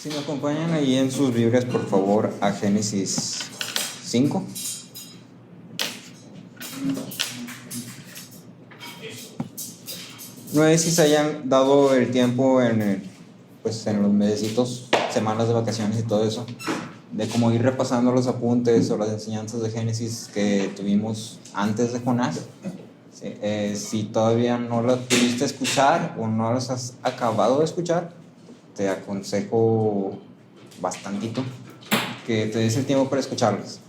Si me acompañan ahí en sus Biblias, por favor, a Génesis 5. No sé si se hayan dado el tiempo en los mesecitos, semanas de vacaciones y todo eso, de como ir repasando los apuntes o las enseñanzas de Génesis que tuvimos antes de Jonás. Sí, si todavía no las pudiste escuchar o no las has acabado de escuchar, te aconsejo bastantito que te des el tiempo para escucharlas.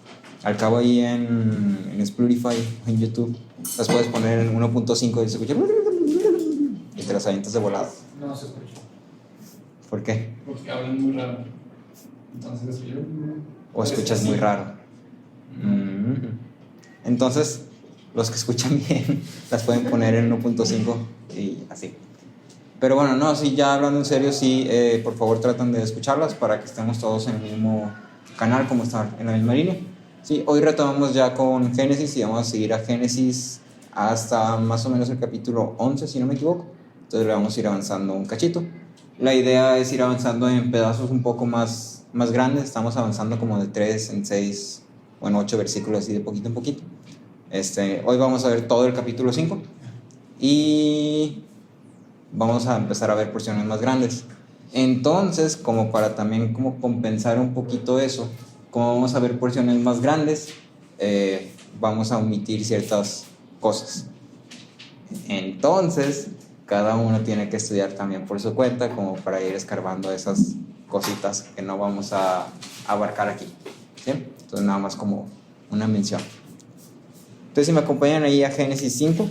Al cabo ahí en Spotify, en YouTube, las puedes poner en 1.5 y se escucha y te las avientas de volada. No se escucha. ¿Por qué? Porque hablan muy raro. Entonces yo... O escuchas muy raro. Entonces, los que escuchan bien las pueden poner en 1.5 y así. Pero bueno, no, sí, ya hablando en serio, sí, por favor traten de escucharlas para que estemos todos en el mismo canal, como estar en la misma línea. Sí, hoy retomamos ya con Génesis y vamos a seguir a Génesis hasta más o menos el capítulo 11, si no me equivoco. Entonces le vamos a ir avanzando un cachito. La idea es ir avanzando en pedazos un poco más grandes. Estamos avanzando como de 3 en 6 o en 8 versículos, así de poquito en poquito. Hoy vamos a ver todo el capítulo 5 y vamos a empezar a ver porciones más grandes. Entonces, como para también como compensar un poquito eso, como vamos a ver porciones más grandes, vamos a omitir ciertas cosas. Entonces, cada uno tiene que estudiar también por su cuenta, como para ir escarbando esas cositas que no vamos a abarcar aquí, ¿sí? Entonces, nada más como una mención. Entonces, si me acompañan ahí a Génesis 5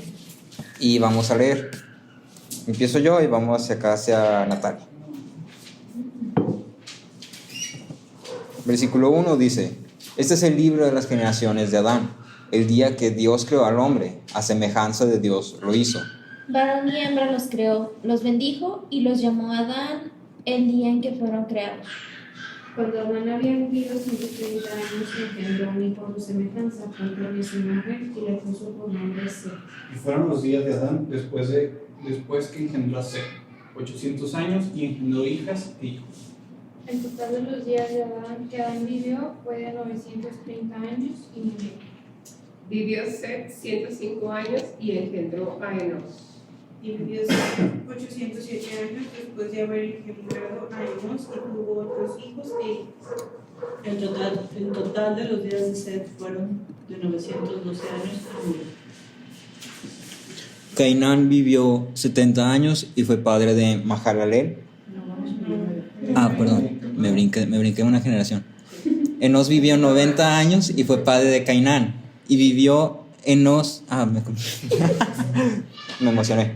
y vamos a leer. Empiezo yo y vamos hacia acá, hacia Natalia. Versículo 1 dice: Este es el libro de las generaciones de Adán. El día que Dios creó al hombre, a semejanza de Dios lo hizo. Varón y hembra los creó, los bendijo y los llamó Adán el día en que fueron creados. Cuando Adán había vivido 130 años, engendró un hijo a su semejanza, conforme a su imagen, y le puso por nombre Seth. Y fueron los días de Adán después que engendró a Seth, 800 años, y engendró hijas e hijos. El total de los días de Adán que Adán vivió fue de 930 años y murió. Vivió Seth 105 años y engendró a Enos. Y vivió 807 años después de haber engendrado a Enos y tuvo otros hijos e hijas. El total de los días de Seth fueron de 912 años y murió. Cainán vivió 70 años y fue padre de Mahalalel. Perdón, me brinqué una generación. Enos vivió 90 años y fue padre de Cainán. Y vivió Enos... me emocioné.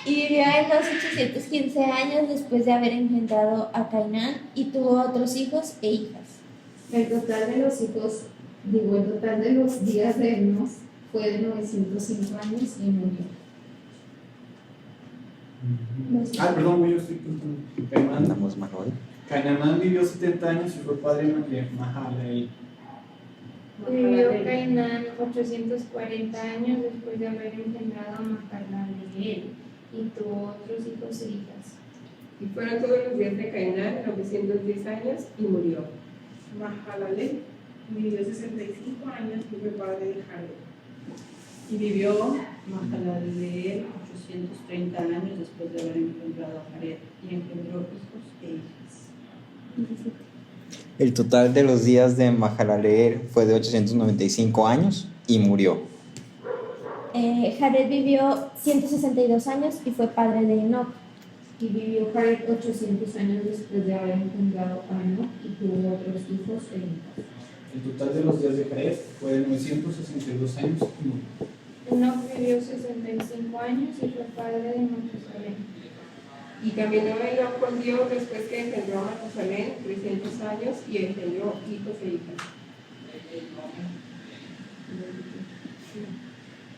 Y vivió Enos 815 años después de haber engendrado a Cainán y tuvo otros hijos e hijas. El total de los días de Enos fue de 905 años y murió. Perdón, yo estoy contando. Andamos mal hoy. Canaán vivió 70 años y fue padre de Mahalalel. Vivió Cainán 840 años después de haber engendrado a Mahalaleel y tuvo otros hijos e hijas. Y fueron todos los días de Cainán 910 años y murió. Mahalalel vivió 65 años y fue padre de Jared. Y vivió Mahalaleel 830 años después de haber engendrado a Jared y engendró hijos e hijas. El total de los días de Mahalaleel fue de 895 años y murió. Jared vivió 162 años y fue padre de Enoc. Y vivió Jared 800 años después de haber engendrado a Enoc y tuvo otros hijos e hijas. El total de los días de Jared fue de 962 años y murió. Enoc vivió 65 años y fue padre de Matusalén. Y caminó Enoc con Dios después que engendró a Matusalén 300 años y engendró hijos e hijas.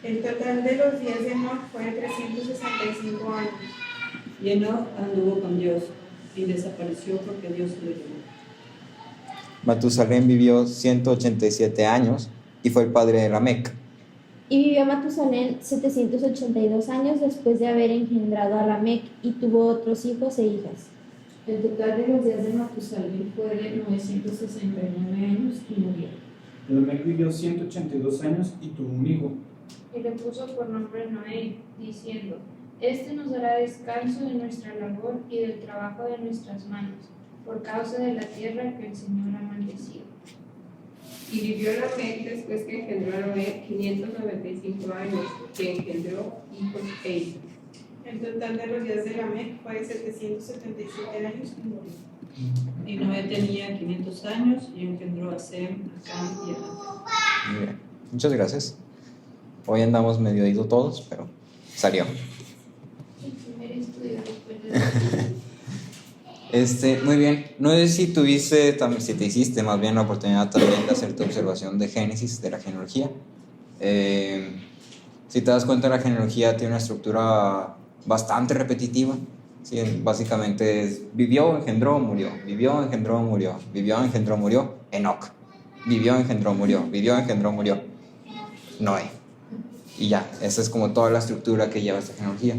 El total de los días de Enoc fue de 365 años. Y Enoc anduvo con Dios y desapareció porque Dios lo llevó. Matusalén vivió 187 años y fue el padre de Lamec. Y vivió Matusalén 782 años después de haber engendrado a Lamec y tuvo otros hijos e hijas. El total de los días de Matusalén fue de 969 años y murió. Lamec vivió 182 años y tuvo un hijo. Y le puso por nombre Noé, diciendo: Este nos dará descanso de nuestra labor y del trabajo de nuestras manos, por causa de la tierra que el Señor ha maldecido. Y vivió Lamec después que engendró a Noé 595 años, que engendró hijos e hijas. El total de los días de Lamec fue de 777 años y murió. Y Noé tenía 500 años y engendró a Sem, a Cam y a Jafet. Muy bien. Muchas gracias. Hoy andamos medio ido todos, pero salió. El primer estudio después de Muy bien. No sé si tuviste, si te hiciste más bien la oportunidad también de hacer tu observación de Génesis, de la genealogía. Si te das cuenta, la genealogía tiene una estructura bastante repetitiva. Sí, básicamente es vivió, engendró, murió, vivió, engendró, murió, vivió, engendró, murió, Enoc, vivió, engendró, murió, vivió, engendró, murió, Noé. Y ya, esa es como toda la estructura que lleva esta genealogía.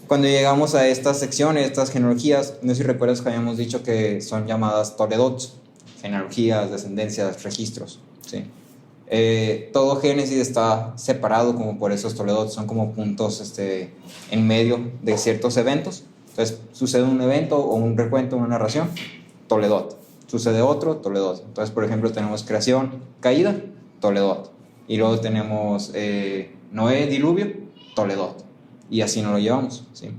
Cuando llegamos a estas secciones, estas genealogías, no sé si recuerdas que habíamos dicho que son llamadas toledots, genealogías, descendencias, registros, ¿sí? Todo Génesis está separado como por esos toledots, son como puntos en medio de ciertos eventos. Entonces sucede un evento o un recuento, una narración, toledot. Sucede otro, toledot. Entonces, por ejemplo, tenemos creación, caída, toledot. Y luego tenemos Noé, diluvio, toledot. Y así nos lo llevamos, ¿sí?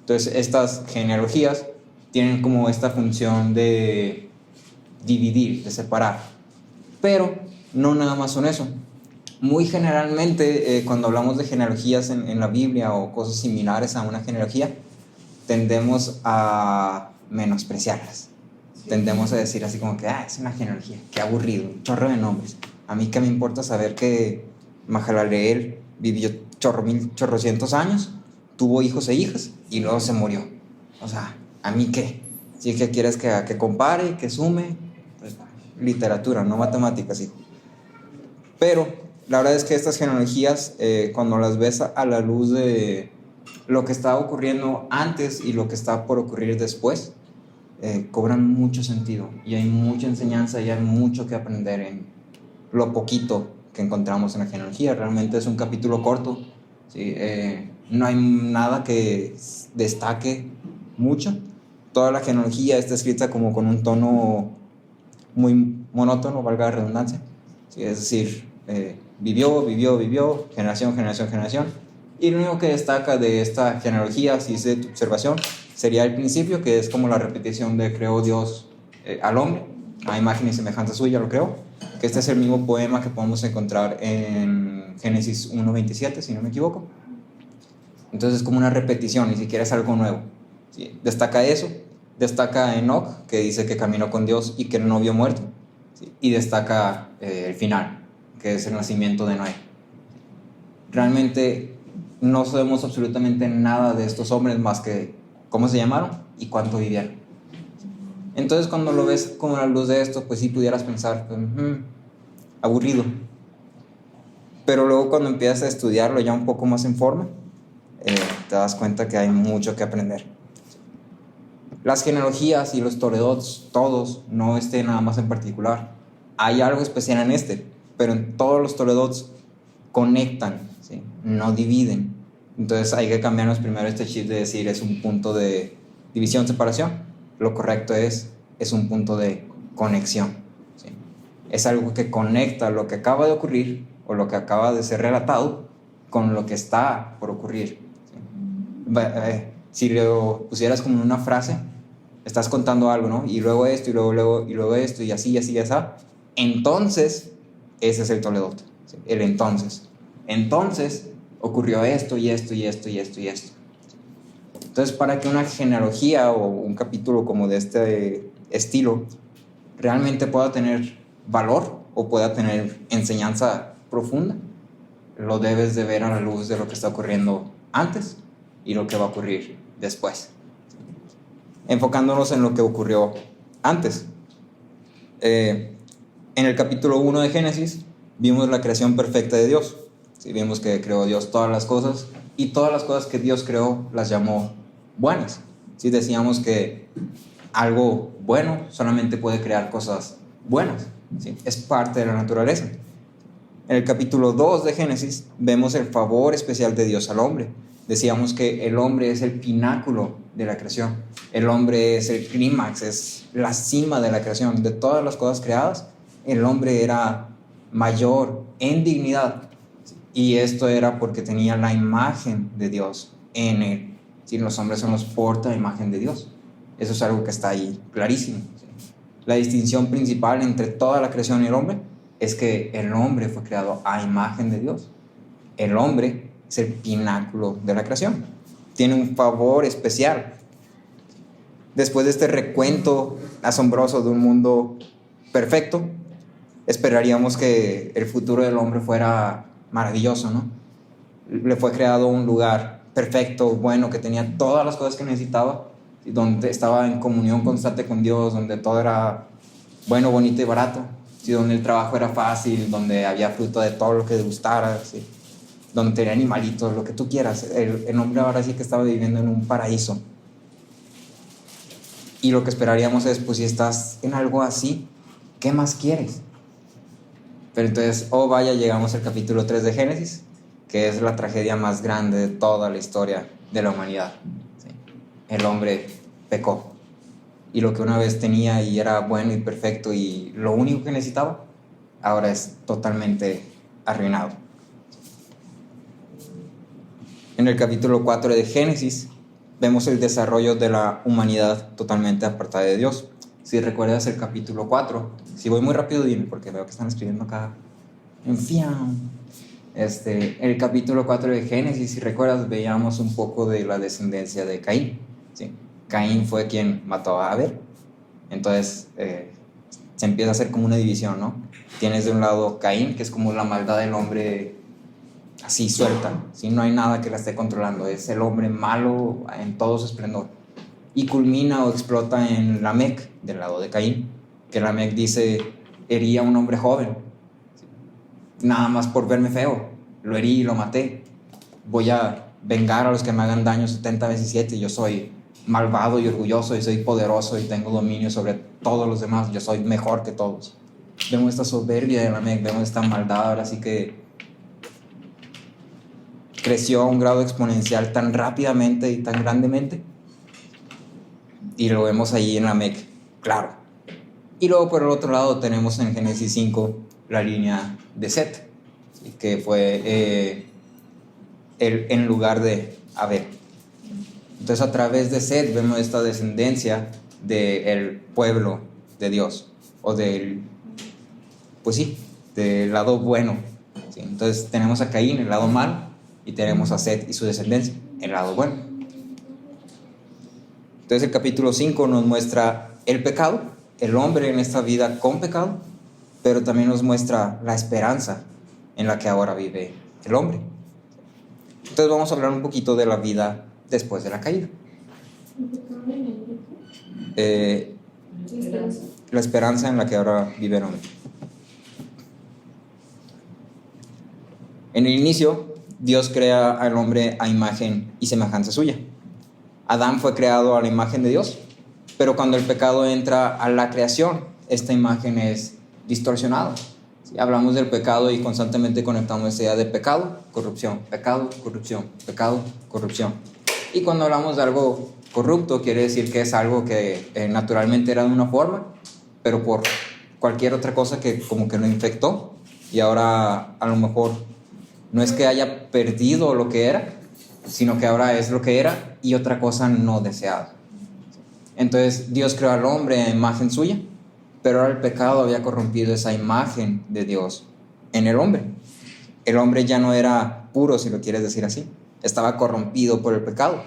Entonces, estas genealogías tienen como esta función de dividir, de separar. Pero no nada más son eso. Muy generalmente, cuando hablamos de genealogías en la Biblia o cosas similares a una genealogía, tendemos a menospreciarlas. Tendemos a decir así como que, es una genealogía, qué aburrido, un chorro de nombres. A mí qué me importa saber que Mahalaleel vivió chorrocientos años, tuvo hijos e hijas y luego se murió. O sea, ¿a mí qué? Si es que quieres que compare, que sume, pues literatura, no matemáticas, hijo. Pero la verdad es que estas genealogías, cuando las ves a la luz de lo que está ocurriendo antes y lo que está por ocurrir después, cobran mucho sentido y hay mucha enseñanza y hay mucho que aprender en lo poquito que encontramos en la genealogía. Realmente es un capítulo corto, ¿sí? No hay nada que destaque mucho. Toda la genealogía está escrita como con un tono muy monótono, valga la redundancia, ¿sí? Es decir, vivió, generación, y lo único que destaca de esta genealogía, si hice tu observación, sería el principio, que es como la repetición de creó Dios al hombre, a imagen y semejanza suya lo creó, que este es el mismo poema que podemos encontrar en Génesis 1:27, si no me equivoco. Entonces es como una repetición, ni siquiera es algo nuevo, ¿sí? Destaca eso, destaca a Enoc, que dice que caminó con Dios y que no vio muerte, ¿sí? Y destaca el final, que es el nacimiento de Noé. Realmente no sabemos absolutamente nada de estos hombres más que cómo se llamaron y cuánto vivieron. Entonces, cuando lo ves con la luz de esto, pues sí pudieras pensar, pues, aburrido. Pero luego cuando empiezas a estudiarlo ya un poco más en forma, te das cuenta que hay mucho que aprender. Las genealogías y los toledots, todos, no nada más en particular. Hay algo especial en pero en todos los toledots conectan, ¿sí? No dividen. Entonces hay que cambiarnos primero este chip de decir es un punto de división, separación. Lo correcto es un punto de conexión, ¿sí? Es algo que conecta lo que acaba de ocurrir o lo que acaba de ser relatado con lo que está por ocurrir, ¿sí? Si lo pusieras como en una frase, estás contando algo, ¿no? Y luego esto, y luego esto, y así, entonces ese es el toledot, ¿sí? El entonces ocurrió esto y esto y esto y esto y esto. Entonces, para que una genealogía o un capítulo como de este estilo realmente pueda tener valor o pueda tener enseñanza profunda, lo debes de ver a la luz de lo que está ocurriendo antes y lo que va a ocurrir después. Enfocándonos en lo que ocurrió antes. En el capítulo 1 de Génesis vimos la creación perfecta de Dios. Sí, vimos que creó Dios todas las cosas y todas las cosas que Dios creó las llamó buenas. Sí, decíamos que algo bueno solamente puede crear cosas buenas, ¿sí? Es parte de la naturaleza. En el capítulo 2 de Génesis vemos el favor especial de Dios al hombre. Decíamos que el hombre es el pináculo de la creación. El hombre es el clímax, es la cima de la creación. De todas las cosas creadas, el hombre era mayor en dignidad. Y esto era porque tenía la imagen de Dios en él. ¿Sí? Los hombres son los porta imagen de Dios. Eso es algo que está ahí clarísimo. ¿Sí? La distinción principal entre toda la creación y el hombre es que el hombre fue creado a imagen de Dios. El hombre es el pináculo de la creación. Tiene un favor especial. Después de este recuento asombroso de un mundo perfecto, esperaríamos que el futuro del hombre fuera maravilloso, ¿no? Le fue creado un lugar perfecto, bueno, que tenía todas las cosas que necesitaba, donde estaba en comunión constante con Dios, donde todo era bueno, bonito y barato, ¿sí? Donde el trabajo era fácil, donde había fruto de todo lo que gustara, ¿sí? Donde tenía animalitos, lo que tú quieras. El hombre ahora sí que estaba viviendo en un paraíso. Y lo que esperaríamos es, pues si estás en algo así, ¿qué más quieres? Pero entonces, oh vaya, llegamos al capítulo 3 de Génesis, que es la tragedia más grande de toda la historia de la humanidad. ¿Sí? El hombre pecó. Y lo que una vez tenía y era bueno y perfecto y lo único que necesitaba, ahora es totalmente arruinado. En el capítulo 4 de Génesis, vemos el desarrollo de la humanidad totalmente apartada de Dios. Si recuerdas el capítulo 4, si voy muy rápido dime, porque veo que están escribiendo acá. El capítulo 4 de Génesis, si recuerdas, veíamos un poco de la descendencia de Caín. ¿Sí? Caín fue quien mató a Abel. Entonces se empieza a hacer como una división, ¿no? Tienes de un lado Caín, que es como la maldad del hombre así suelta, ¿sí? No hay nada que la esté controlando, es el hombre malo en todo su esplendor. Y culmina o explota en Lamec, del lado de Caín, que Lamec dice: herí a un hombre joven, nada más por verme feo, lo herí y lo maté, voy a vengar a los que me hagan daño 70 veces 7, yo soy malvado y orgulloso y soy poderoso y tengo dominio sobre todos los demás, yo soy mejor que todos. Vemos esta soberbia de Lamec, vemos esta maldad ahora sí que creció a un grado exponencial tan rápidamente y tan grandemente, y lo vemos ahí en Lamec, claro. Y luego por el otro lado tenemos en Génesis 5 la línea de Set, ¿sí? Que fue en lugar de Abel. Entonces a través de Set vemos esta descendencia del pueblo de Dios, o del lado bueno, ¿sí? Entonces tenemos a Caín, el lado mal, y tenemos a Set y su descendencia, el lado bueno. Entonces el capítulo 5 nos muestra el pecado, el hombre en esta vida con pecado, pero también nos muestra la esperanza en la que ahora vive el hombre. Entonces vamos a hablar un poquito de la vida después de la caída. La esperanza en la que ahora vive el hombre. En el inicio, Dios crea al hombre a imagen y semejanza suya. Adán fue creado a la imagen de Dios, pero cuando el pecado entra a la creación, esta imagen es distorsionada. ¿Sí? Hablamos del pecado y constantemente conectamos esa idea de pecado, corrupción, pecado, corrupción, pecado, corrupción. Y cuando hablamos de algo corrupto, quiere decir que es algo que naturalmente era de una forma, pero por cualquier otra cosa que como que lo infectó, y ahora a lo mejor no es que haya perdido lo que era, sino que ahora es lo que era y otra cosa no deseada. Entonces Dios creó al hombre a imagen suya, pero ahora el pecado había corrompido esa imagen de Dios en el hombre. El hombre ya no era puro, si lo quieres decir así, estaba corrompido por el pecado.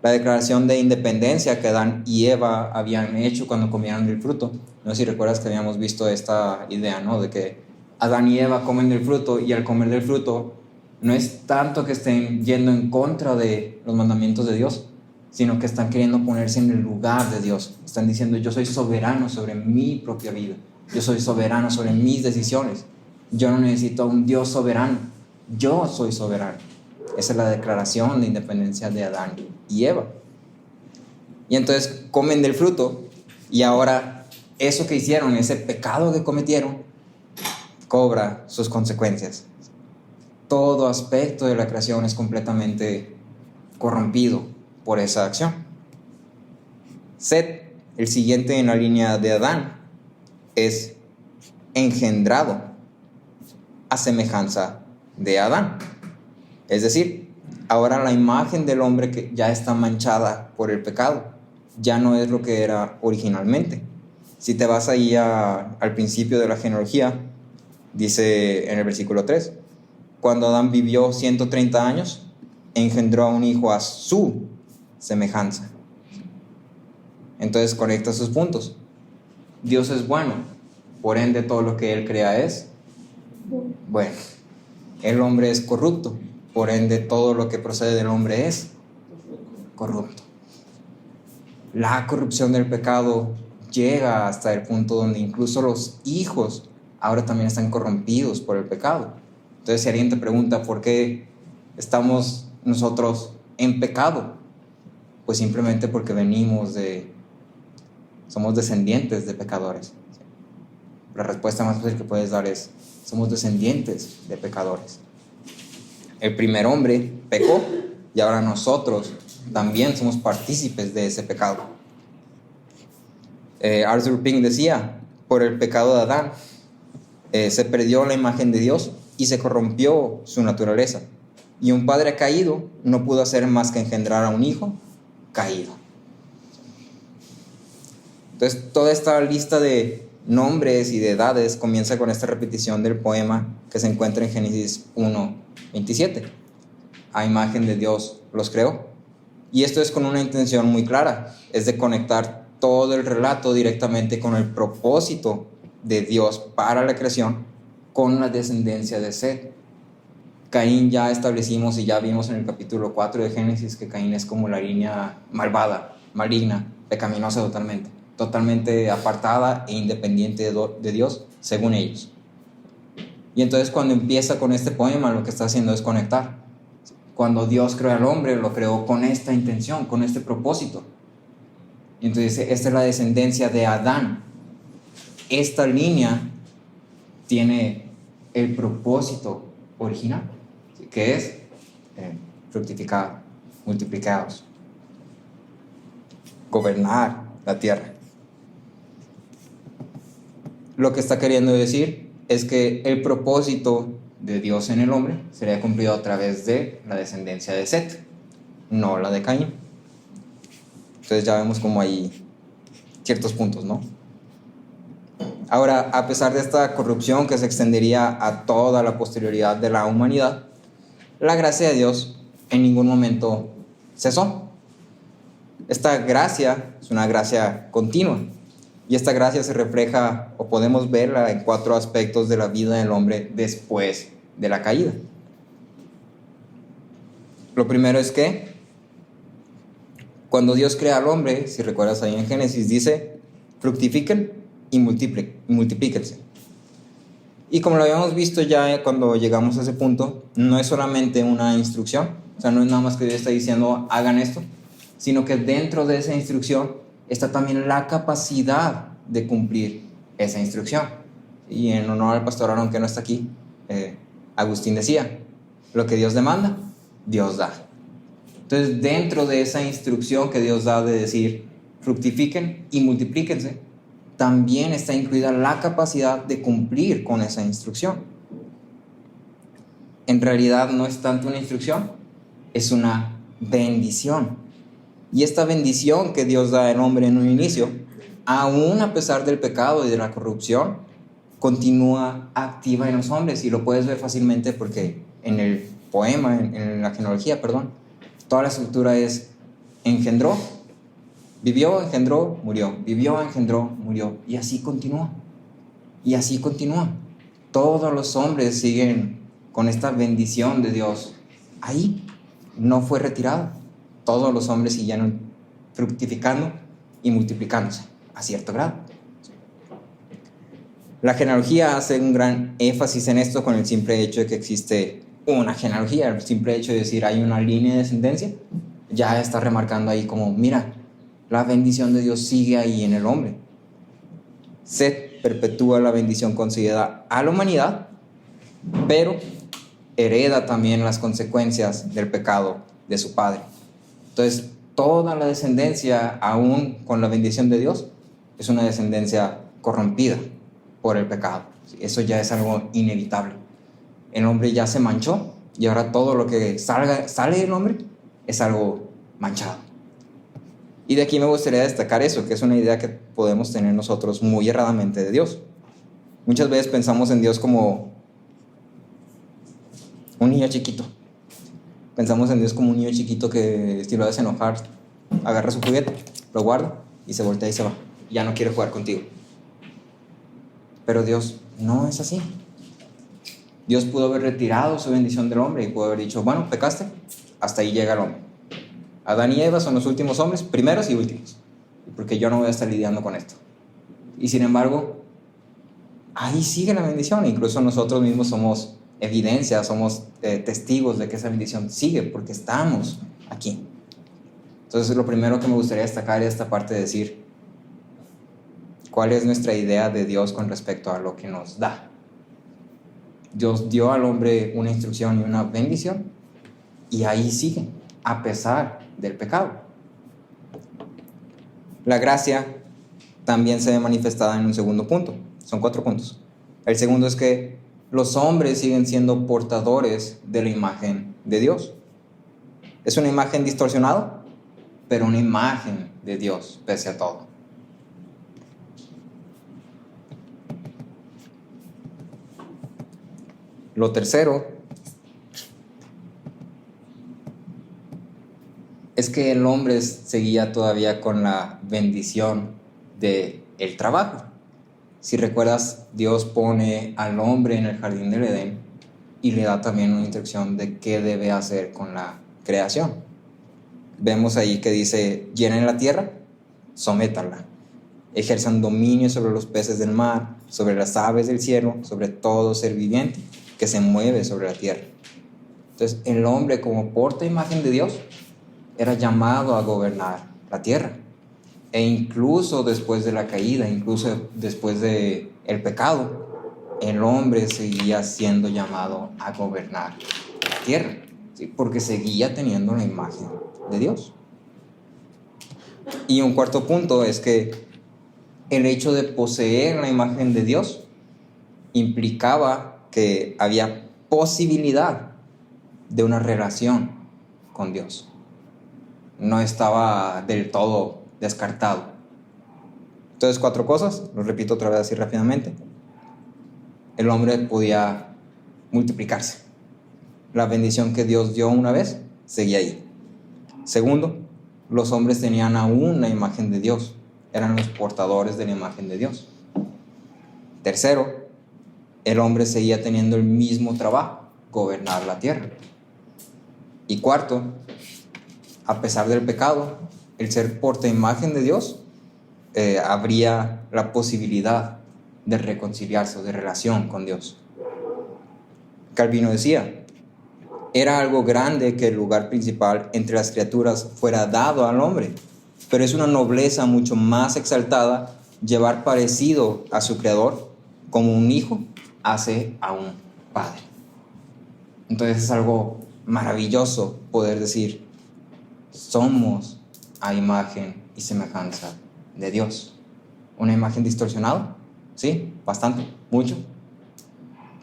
La declaración de independencia que Adán y Eva habían hecho cuando comieron del fruto, no sé si recuerdas que habíamos visto esta idea, ¿no? De que Adán y Eva comen del fruto, y al comer del fruto no es tanto que estén yendo en contra de los mandamientos de Dios, sino que están queriendo ponerse en el lugar de Dios. Están diciendo: yo soy soberano sobre mi propia vida, yo soy soberano sobre mis decisiones, yo no necesito a un Dios soberano, yo soy soberano. Esa es la declaración de independencia de Adán y Eva. Y entonces comen del fruto y ahora eso que hicieron, ese pecado que cometieron, cobra sus consecuencias. Todo aspecto de la creación es completamente corrompido por esa acción. Set, el siguiente en la línea de Adán, es engendrado a semejanza de Adán. Es decir, ahora la imagen del hombre que ya está manchada por el pecado, ya no es lo que era originalmente. Si te vas ahí al principio de la genealogía, dice en el versículo 3, cuando Adán vivió 130 años, engendró a un hijo a su semejanza. Entonces conecta sus puntos. Dios es bueno, por ende todo lo que Él crea es bueno. El hombre es corrupto, por ende todo lo que procede del hombre es corrupto. La corrupción del pecado llega hasta el punto donde incluso los hijos ahora también están corrompidos por el pecado. Entonces si alguien te pregunta por qué estamos nosotros en pecado, pues simplemente porque somos descendientes de pecadores. La respuesta más fácil que puedes dar es: somos descendientes de pecadores. El primer hombre pecó y ahora nosotros también somos partícipes de ese pecado. Arthur Pink decía: por el pecado de Adán se perdió la imagen de Dios y se corrompió su naturaleza. Y un padre caído no pudo hacer más que engendrar a un hijo caído. Entonces, toda esta lista de nombres y de edades comienza con esta repetición del poema que se encuentra en Génesis 1:27. A imagen de Dios los creó. Y esto es con una intención muy clara, es de conectar todo el relato directamente con el propósito de Dios para la creación, con la descendencia de Set. Caín ya establecimos y ya vimos en el capítulo 4 de Génesis que Caín es como la línea malvada, maligna, pecaminosa totalmente apartada e independiente de Dios, según ellos. Y entonces cuando empieza con este poema, lo que está haciendo es conectar. Cuando Dios creó al hombre, lo creó con esta intención, con este propósito. Y entonces esta es la descendencia de Adán. Esta línea tiene el propósito original, que es fructificar, multiplicados, gobernar la tierra. Lo que está queriendo decir es que el propósito de Dios en el hombre sería cumplido a través de la descendencia de Set, no la de Caín. Entonces ya vemos como hay ciertos puntos, ¿no? Ahora, a pesar de esta corrupción que se extendería a toda la posterioridad de la humanidad, la gracia de Dios en ningún momento cesó. Esta gracia es una gracia continua. Y esta gracia se refleja, o podemos verla, en 4 aspectos de la vida del hombre después de la caída. Lo primero es que cuando Dios crea al hombre, si recuerdas ahí en Génesis, dice: fructifiquen y multiplíquense. Y como lo habíamos visto ya cuando llegamos a ese punto, no es solamente una instrucción, o sea, no es nada más que Dios está diciendo hagan esto, sino que dentro de esa instrucción está también la capacidad de cumplir esa instrucción. Y en honor al pastor Aaron, que no está aquí, Agustín decía: lo que Dios demanda, Dios da. Entonces, dentro de esa instrucción que Dios da de decir fructifiquen y multiplíquense, también está incluida la capacidad de cumplir con esa instrucción. En realidad no es tanto una instrucción, es una bendición. Y esta bendición que Dios da al hombre en un inicio, aún a pesar del pecado y de la corrupción, continúa activa en los hombres. Y lo puedes ver fácilmente porque en el poema, en la genealogía, toda la estructura es engendró, vivió, engendró, murió, vivió, engendró, murió. Y así continúa. Y así continúa. Todos los hombres siguen con esta bendición de Dios. Ahí no fue retirado. Todos los hombres siguieron fructificando y multiplicándose a cierto grado. La genealogía hace un gran énfasis en esto con el simple hecho de que existe una genealogía. El simple hecho de decir hay una línea de descendencia ya está remarcando ahí como, mira, la bendición de Dios sigue ahí en el hombre. Set perpetúa la bendición concedida a la humanidad, pero hereda también las consecuencias del pecado de su padre. Entonces, toda la descendencia, aún con la bendición de Dios, es una descendencia corrompida por el pecado. Eso ya es algo inevitable. El hombre ya se manchó y ahora todo lo que sale del hombre es algo manchado. Y de aquí me gustaría destacar eso, que es una idea que podemos tener nosotros muy erradamente de Dios. Muchas veces pensamos en Dios como un niño chiquito. Pensamos en Dios como un niño chiquito que, si lo haces enojar, agarra su juguete, lo guarda y se voltea y se va. Ya no quiere jugar contigo. Pero Dios no es así. Dios pudo haber retirado su bendición del hombre y pudo haber dicho, bueno, pecaste, hasta ahí llega el hombre. Adán y Eva son los últimos hombres, primeros y últimos, porque yo no voy a estar lidiando con esto. Y sin embargo, ahí sigue la bendición. Incluso nosotros mismos somos evidencia, somos testigos de que esa bendición sigue, porque estamos aquí. Entonces, lo primero que me gustaría destacar es esta parte de decir, ¿cuál es nuestra idea de Dios con respecto a lo que nos da? Dios dio al hombre una instrucción y una bendición, y ahí sigue, a pesar del pecado. La gracia también se ve manifestada en un segundo punto. Son 4 puntos. El segundo es que los hombres siguen siendo portadores de la imagen de Dios. Es una imagen distorsionada, pero una imagen de Dios pese a todo. Lo tercero es que el hombre seguía todavía con la bendición del trabajo. Si recuerdas, Dios pone al hombre en el jardín del Edén y le da también una instrucción de qué debe hacer con la creación. Vemos ahí que dice, llenen la tierra, sométanla, ejerzan dominio sobre los peces del mar, sobre las aves del cielo, sobre todo ser viviente que se mueve sobre la tierra. Entonces, el hombre, como porta imagen de Dios, era llamado a gobernar la tierra. E incluso después de la caída, incluso después del pecado, el hombre seguía siendo llamado a gobernar la tierra, ¿sí? Porque seguía teniendo la imagen de Dios. Y un cuarto punto es que el hecho de poseer la imagen de Dios implicaba que había posibilidad de una relación con Dios. No estaba del todo descartado. Entonces, 4 cosas, lo repito otra vez así rápidamente. El hombre podía multiplicarse. La bendición que Dios dio una vez seguía ahí. Segundo, los hombres tenían aún la imagen de Dios. Eran los portadores de la imagen de Dios. Tercero, el hombre seguía teniendo el mismo trabajo, gobernar la tierra. Y cuarto, a pesar del pecado, el ser portaimagen de Dios, habría la posibilidad de reconciliarse o de relación con Dios. Calvino decía, era algo grande que el lugar principal entre las criaturas fuera dado al hombre, pero es una nobleza mucho más exaltada llevar parecido a su creador como un hijo hace a un padre. Entonces es algo maravilloso poder decir, somos a imagen y semejanza de Dios. ¿Una imagen distorsionada? Sí, bastante, mucho.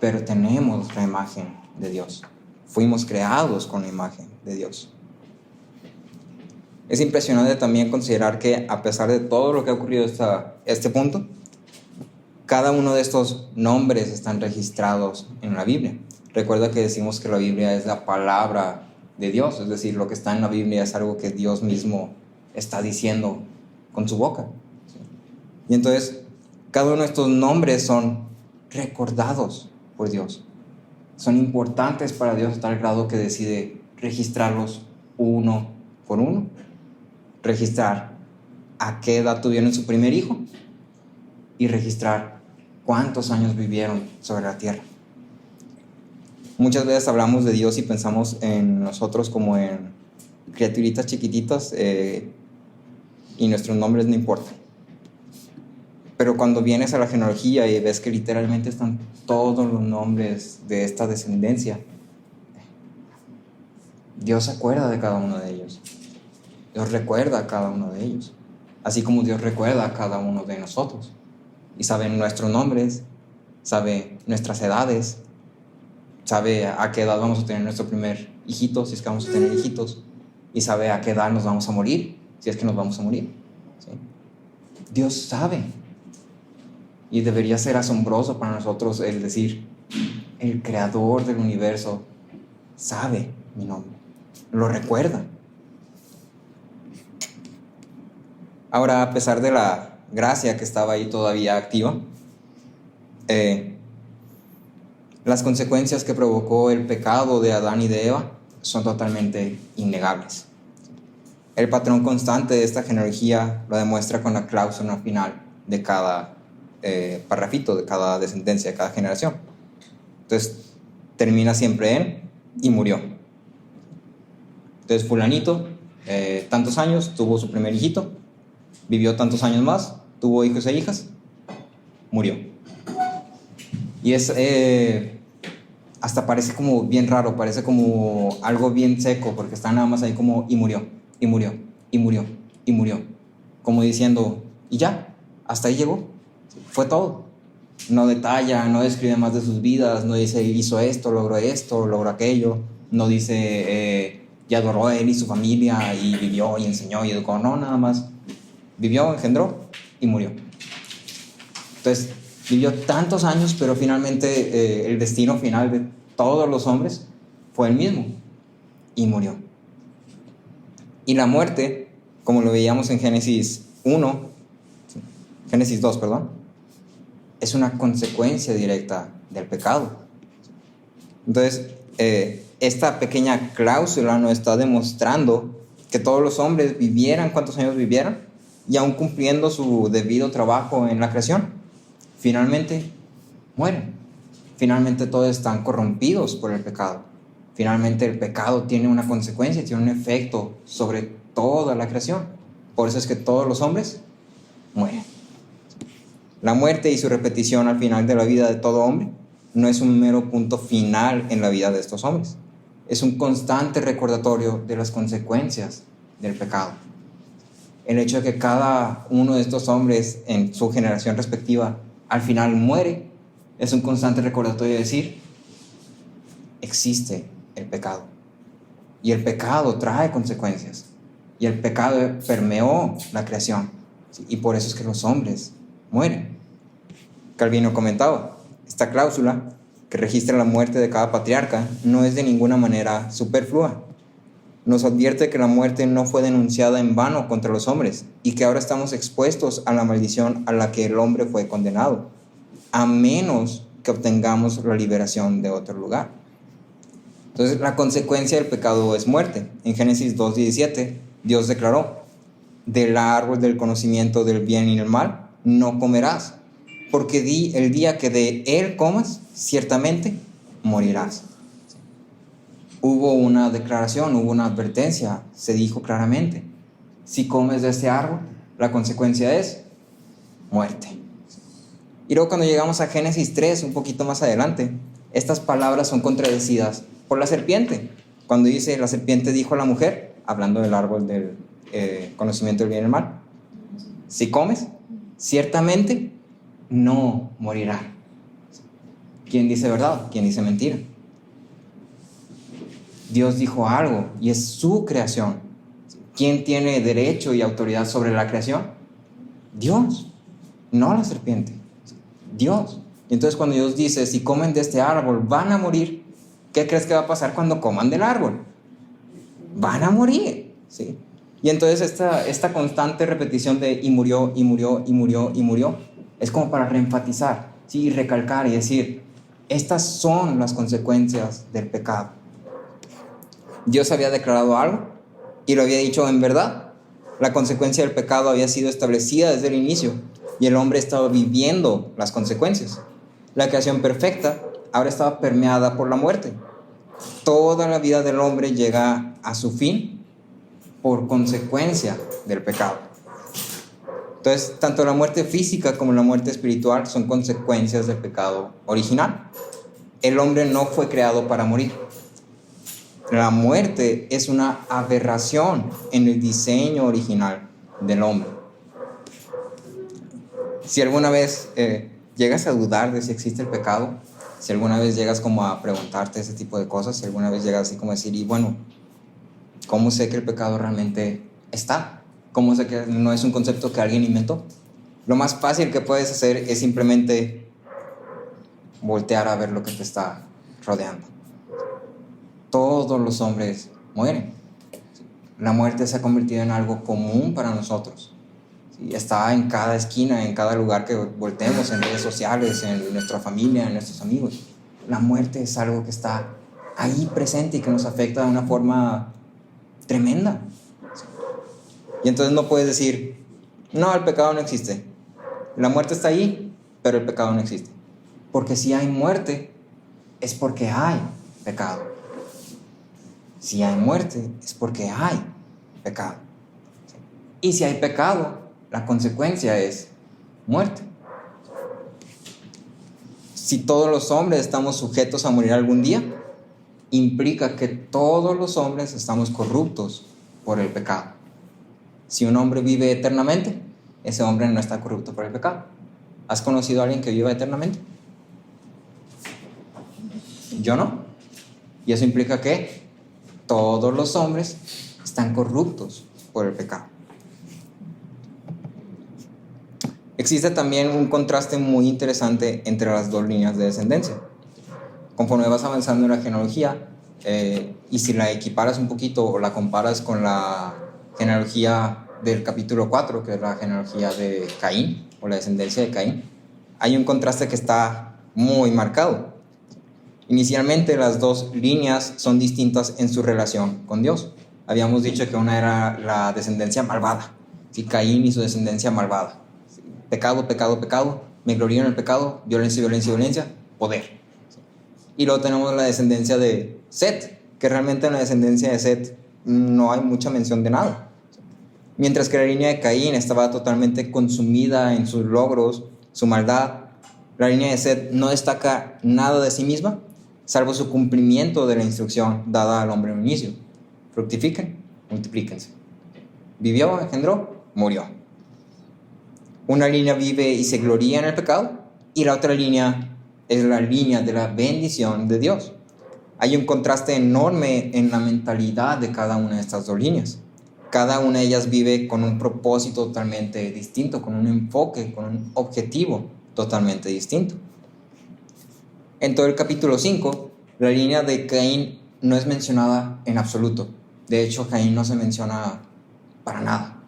Pero tenemos la imagen de Dios. Fuimos creados con la imagen de Dios. Es impresionante también considerar que a pesar de todo lo que ha ocurrido hasta este punto, cada uno de estos nombres están registrados en la Biblia. Recuerda que decimos que la Biblia es la palabra de Dios, es decir, lo que está en la Biblia es algo que Dios mismo está diciendo con su boca. Y entonces, cada uno de estos nombres son recordados por Dios. Son importantes para Dios a tal grado que decide registrarlos uno por uno. Registrar a qué edad tuvieron su primer hijo y registrar cuántos años vivieron sobre la tierra. Muchas veces hablamos de Dios y pensamos en nosotros como en criaturitas chiquititas y nuestros nombres no importan. Pero cuando vienes a la genealogía y ves que literalmente están todos los nombres de esta descendencia, Dios se acuerda de cada uno de ellos. Dios recuerda a cada uno de ellos, así como Dios recuerda a cada uno de nosotros. Y sabe nuestros nombres, sabe nuestras edades, sabe a qué edad vamos a tener nuestro primer hijito, si es que vamos a tener hijitos, y sabe a qué edad nos vamos a morir, si es que nos vamos a morir. ¿Sí? Dios sabe. Y debería ser asombroso para nosotros el decir, el creador del universo sabe mi nombre, lo recuerda. Ahora, a pesar de la gracia que estaba ahí todavía activa, las consecuencias que provocó el pecado de Adán y de Eva son totalmente innegables. El patrón constante de esta genealogía lo demuestra con la cláusula final de cada parrafito, de cada descendencia, de cada generación. Entonces, termina siempre en y murió. Entonces, fulanito, tantos años, tuvo su primer hijito, vivió tantos años más, tuvo hijos e hijas, murió. Y es, hasta parece como bien raro, parece como algo bien seco, porque está nada más ahí como y murió, y murió, y murió, y murió. Como diciendo, y ya, hasta ahí llegó, fue todo. No detalla, no describe más de sus vidas, no dice hizo esto, logró aquello, no dice y adoró a él y su familia, y vivió y enseñó y educó, no, nada más. Vivió, engendró y murió. Entonces, vivió tantos años, pero finalmente el destino final de todos los hombres fue el mismo, y murió. Y la muerte, como lo veíamos en Génesis 2, es una consecuencia directa del pecado. Entonces, esta pequeña cláusula nos está demostrando que todos los hombres vivieran cuantos años vivieran, y aún cumpliendo su debido trabajo en la creación, finalmente mueren. Finalmente todos están corrompidos por el pecado. Finalmente el pecado tiene una consecuencia, tiene un efecto sobre toda la creación. Por eso es que todos los hombres mueren. La muerte y su repetición al final de la vida de todo hombre no es un mero punto final en la vida de estos hombres. Es un constante recordatorio de las consecuencias del pecado. El hecho de que cada uno de estos hombres en su generación respectiva al final muere es un constante recordatorio de decir, existe el pecado. Y el pecado trae consecuencias. Y el pecado permeó la creación. Y por eso es que los hombres mueren. Calvino comentaba, esta cláusula que registra la muerte de cada patriarca no es de ninguna manera superflua. Nos advierte que la muerte no fue denunciada en vano contra los hombres y que ahora estamos expuestos a la maldición a la que el hombre fue condenado, a menos que obtengamos la liberación de otro lugar. Entonces, la consecuencia del pecado es muerte. En Génesis 2:17, Dios declaró, del árbol del conocimiento del bien y el mal no comerás, porque el día que de él comas, ciertamente morirás. Hubo una declaración, hubo una advertencia, se dijo claramente, si comes de este árbol, la consecuencia es muerte. Y luego cuando llegamos a Génesis 3, un poquito más adelante, estas palabras son contradecidas por la serpiente. Cuando dice, la serpiente dijo a la mujer, hablando del árbol del conocimiento del bien y el mal, si comes, ciertamente no morirá. ¿Quién dice verdad? ¿Quién dice mentira? Dios dijo algo y es su creación. ¿Quién tiene derecho y autoridad sobre la creación? Dios, no la serpiente. Dios. Y entonces cuando Dios dice, si comen de este árbol van a morir, ¿qué crees que va a pasar cuando coman del árbol? Van a morir, ¿sí? Y entonces esta constante repetición de y murió, y murió, y murió, y murió, es como para reenfatizar, ¿sí? Y recalcar y decir, estas son las consecuencias del pecado. Dios había declarado algo y lo había dicho en verdad. La consecuencia del pecado había sido establecida desde el inicio y el hombre estaba viviendo las consecuencias. La creación perfecta ahora estaba permeada por la muerte. Toda la vida del hombre llega a su fin por consecuencia del pecado. Entonces, tanto la muerte física como la muerte espiritual son consecuencias del pecado original. El hombre no fue creado para morir. La muerte es una aberración en el diseño original del hombre. Si alguna vez llegas a dudar de si existe el pecado, si alguna vez llegas como a preguntarte ese tipo de cosas, si alguna vez llegas así como a decir, y bueno, ¿cómo sé que el pecado realmente está? ¿Cómo sé que no es un concepto que alguien inventó? Lo más fácil que puedes hacer es simplemente voltear a ver lo que te está rodeando. Todos los hombres mueren. La muerte se ha convertido en algo común para nosotros. Está en cada esquina, en cada lugar que volteemos, en redes sociales, en nuestra familia, en nuestros amigos. La muerte es algo que está ahí presente y que nos afecta de una forma tremenda. Y entonces no puedes decir, no, el pecado no existe. La muerte está ahí, pero el pecado no existe. Porque si hay muerte, es porque hay pecado. Si hay muerte, es porque hay pecado. Y si hay pecado, la consecuencia es muerte. Si todos los hombres estamos sujetos a morir algún día, implica que todos los hombres estamos corruptos por el pecado. Si un hombre vive eternamente, ese hombre no está corrupto por el pecado. ¿Has conocido a alguien que viva eternamente? Yo no. Y eso implica que todos los hombres están corruptos por el pecado. Existe también un contraste muy interesante entre las dos líneas de descendencia. Conforme vas avanzando en la genealogía, y si la equiparas un poquito o la comparas con la genealogía del capítulo 4, que es la genealogía de Caín, o la descendencia de Caín, hay un contraste que está muy marcado. Inicialmente las dos líneas son distintas en su relación con Dios. Habíamos dicho que una era la descendencia malvada, ¿sí? Caín y su descendencia malvada. ¿Sí? Pecado, pecado, pecado, me glorío en el pecado, violencia, violencia, violencia, poder. ¿Sí? Y luego tenemos la descendencia de Set, que realmente en la descendencia de Set no hay mucha mención de nada. ¿Sí? Mientras que la línea de Caín estaba totalmente consumida en sus logros, su maldad, la línea de Set no destaca nada de sí misma, salvo su cumplimiento de la instrucción dada al hombre en un inicio. Fructifiquen, multiplíquense. Vivió, engendró, murió. Una línea vive y se gloría en el pecado, y la otra línea es la línea de la bendición de Dios. Hay un contraste enorme en la mentalidad de cada una de estas dos líneas. Cada una de ellas vive con un propósito totalmente distinto, con un enfoque, con un objetivo totalmente distinto. En todo el capítulo 5, la línea de Caín no es mencionada en absoluto. De hecho, Caín no se menciona para nada.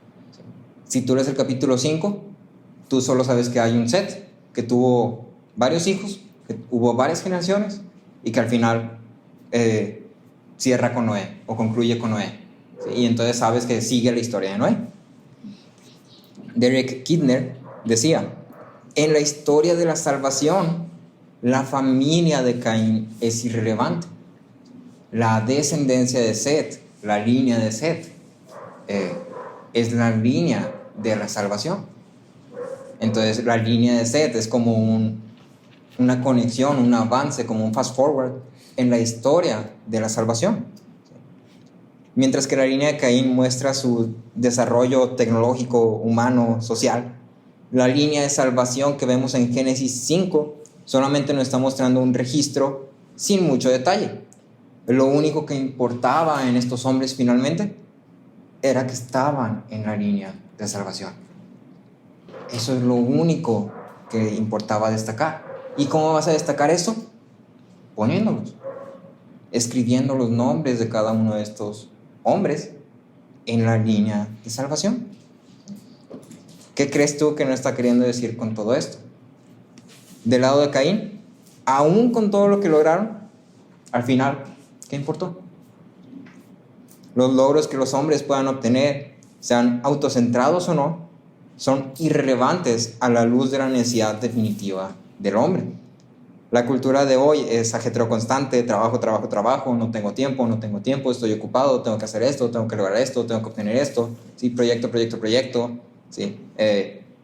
Si tú lees el capítulo 5, tú solo sabes que hay un Set, que tuvo varios hijos, que hubo varias generaciones, y que al final cierra con Noé, o concluye con Noé. ¿Sí? Y entonces sabes que sigue la historia de Noé. Derek Kidner decía, en la historia de la salvación, la familia de Caín es irrelevante. La descendencia de Set, la línea de Set, es la línea de la salvación. Entonces la línea de Set es como una conexión, un avance, como un fast forward en la historia de la salvación. Mientras que la línea de Caín muestra su desarrollo tecnológico, humano, social, la línea de salvación que vemos en Génesis 5 solamente nos está mostrando un registro sin mucho detalle. Lo único que importaba en estos hombres finalmente era que estaban en la línea de salvación. Eso es lo único que importaba destacar. ¿Y cómo vas a destacar eso? Poniéndolos, escribiendo los nombres de cada uno de estos hombres en la línea de salvación. ¿Qué crees tú que no está queriendo decir con todo esto? Del lado de Caín, aún con todo lo que lograron, al final, ¿qué importó? Los logros que los hombres puedan obtener, sean autocentrados o no, son irrelevantes a la luz de la necesidad definitiva del hombre. La cultura de hoy es ajetreo constante, trabajo, trabajo, trabajo, no tengo tiempo, estoy ocupado, tengo que hacer esto, tengo que lograr esto, tengo que obtener esto, ¿sí? Proyecto, ¿sí?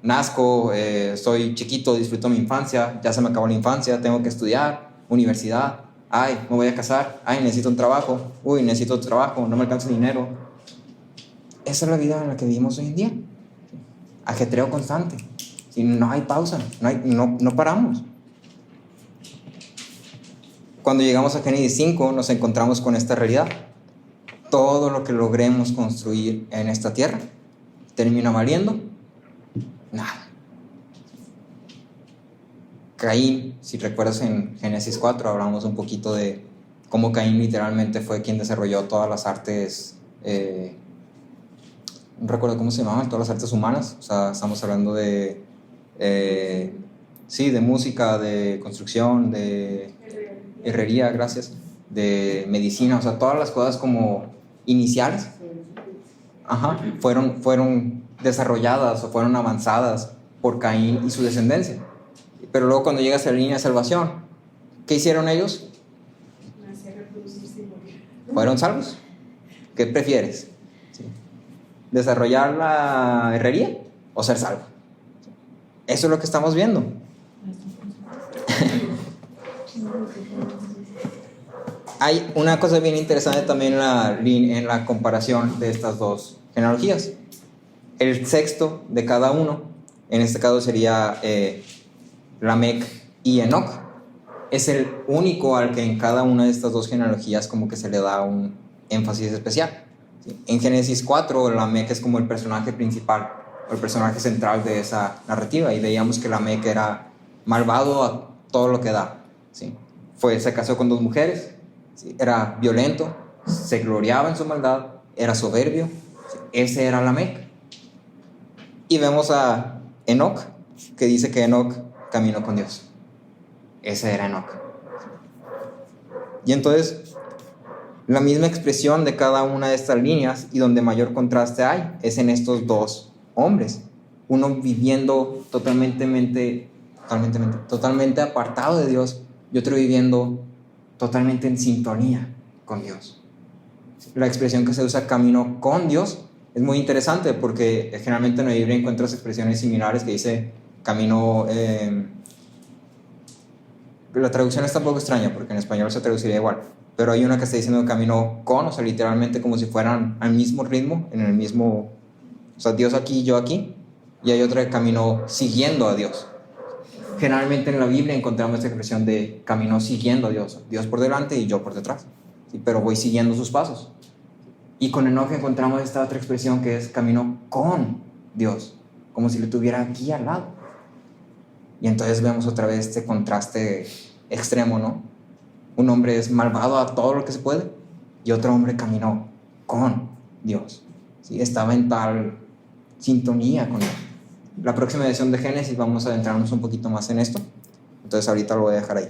nazco, soy chiquito, disfruto mi infancia, ya se me acabó la infancia, tengo que estudiar, universidad, ay, me voy a casar, ay, necesito un trabajo, uy, necesito otro trabajo, no me alcanza dinero. Esa es la vida en la que vivimos hoy en día. Ajetreo constante. Si no hay pausa, no paramos. Cuando llegamos a Génesis 5 nos encontramos con esta realidad. Todo lo que logremos construir en esta tierra termina valiendo nada. Caín, si recuerdas en Génesis 4 hablamos un poquito de cómo Caín literalmente fue quien desarrolló todas las artes, no recuerdo cómo se llamaban, todas las artes humanas. O sea, estamos hablando de sí, de música, de construcción, de herrería, gracias, de medicina, o sea, todas las cosas como iniciales, fueron desarrolladas o fueron avanzadas por Caín y su descendencia. Pero luego cuando llegas a la línea de salvación, ¿qué hicieron ellos? Fueron salvos. ¿Qué prefieres? ¿Sí? ¿Desarrollar la herrería o ser salvo? Eso es lo que estamos viendo. Hay una cosa bien interesante también en la comparación de estas dos genealogías. El sexto de cada uno, en este caso sería Lamec y Enoc, es el único al que en cada una de estas dos genealogías como que se le da un énfasis especial. ¿Sí? En Génesis 4, Lamec es como el personaje principal, o el personaje central de esa narrativa, y veíamos que Lamec era malvado a todo lo que da. ¿Sí? Se casó con 2 mujeres, ¿sí? Era violento, se gloriaba en su maldad, era soberbio. ¿Sí? Ese era Lamec. Y vemos a Enoc, que dice que Enoc caminó con Dios. Ese era Enoc. Y entonces, la misma expresión de cada una de estas líneas, y donde mayor contraste hay, es en estos dos hombres. Uno viviendo totalmente apartado de Dios, y otro viviendo totalmente en sintonía con Dios. La expresión que se usa, caminó con Dios, es muy interesante porque generalmente en la Biblia encuentras expresiones similares que dice camino. La traducción está un poco extraña porque en español se traduciría igual, pero hay una que está diciendo camino con, o sea, literalmente como si fueran al mismo ritmo, en el mismo, o sea, Dios aquí, yo aquí, y hay otra que caminó siguiendo a Dios. Generalmente en la Biblia encontramos esta expresión de caminó siguiendo a Dios, Dios por delante y yo por detrás, ¿sí? Pero voy siguiendo sus pasos. Y con Enoc encontramos esta otra expresión que es caminó con Dios, como si lo tuviera aquí al lado. Y entonces vemos otra vez este contraste extremo, ¿no? Un hombre es malvado a todo lo que se puede y otro hombre caminó con Dios, ¿sí? Estaba en tal sintonía con Dios. La próxima edición de Génesis vamos a adentrarnos un poquito más en esto, entonces ahorita lo voy a dejar ahí.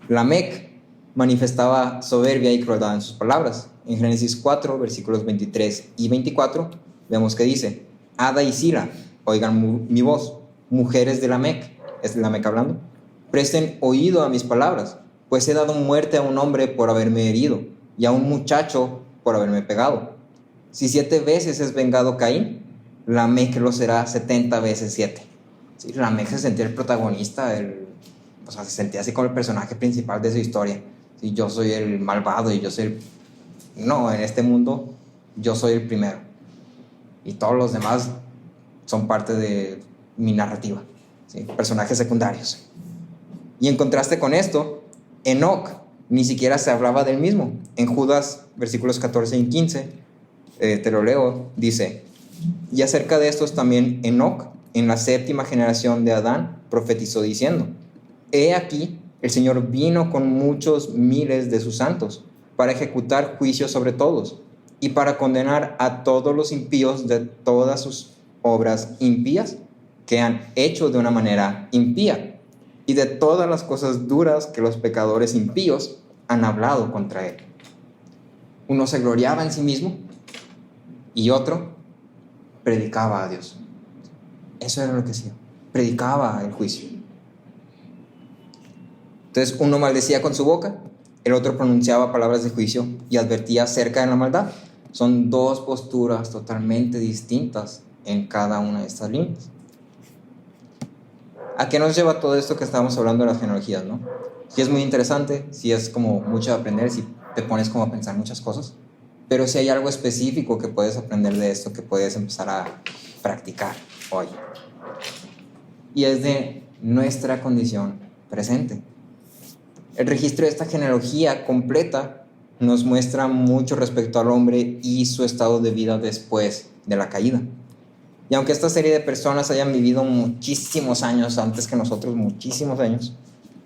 Lamec manifestaba soberbia y crueldad en sus palabras. En Génesis 4, versículos 23 y 24, vemos que dice: Ada y Sila, oigan mi voz, mujeres de Lamec, es Lamec hablando, presten oído a mis palabras, pues he dado muerte a un hombre por haberme herido, y a un muchacho por haberme pegado. Si 7 veces es vengado Caín, Lamec lo será 70 veces 7. ¿Sí? Lamec se sentía el protagonista, o sea, se sentía así como el personaje principal de su historia. ¿Sí? Yo soy el malvado y yo soy No, en este mundo yo soy el primero. Y todos los demás son parte de mi narrativa. ¿Sí? Personajes secundarios. Y en contraste con esto, Enoc ni siquiera se hablaba del mismo. En Judas, versículos 14 y 15, te lo leo, dice: y acerca de estos también Enoc, en la 7ª generación de Adán, profetizó diciendo: he aquí, el Señor vino con muchos miles de sus santos para ejecutar juicio sobre todos y para condenar a todos los impíos de todas sus obras impías que han hecho de una manera impía, y de todas las cosas duras que los pecadores impíos han hablado contra él. Uno se gloriaba en sí mismo y otro predicaba a Dios. Eso era lo que hacía, predicaba el juicio. Entonces uno maldecía con su boca, el otro pronunciaba palabras de juicio y advertía acerca de la maldad. Son 2 posturas totalmente distintas en cada una de estas líneas. ¿A qué nos lleva todo esto que estábamos hablando de las genealogías, no? Sí es muy interesante, sí es como mucho de aprender, sí te pones como a pensar muchas cosas, pero sí hay algo específico que puedes aprender de esto, que puedes empezar a practicar hoy. Y es de nuestra condición presente. El registro de esta genealogía completa nos muestra mucho respecto al hombre y su estado de vida después de la caída. Y aunque esta serie de personas hayan vivido muchísimos años antes que nosotros, muchísimos años,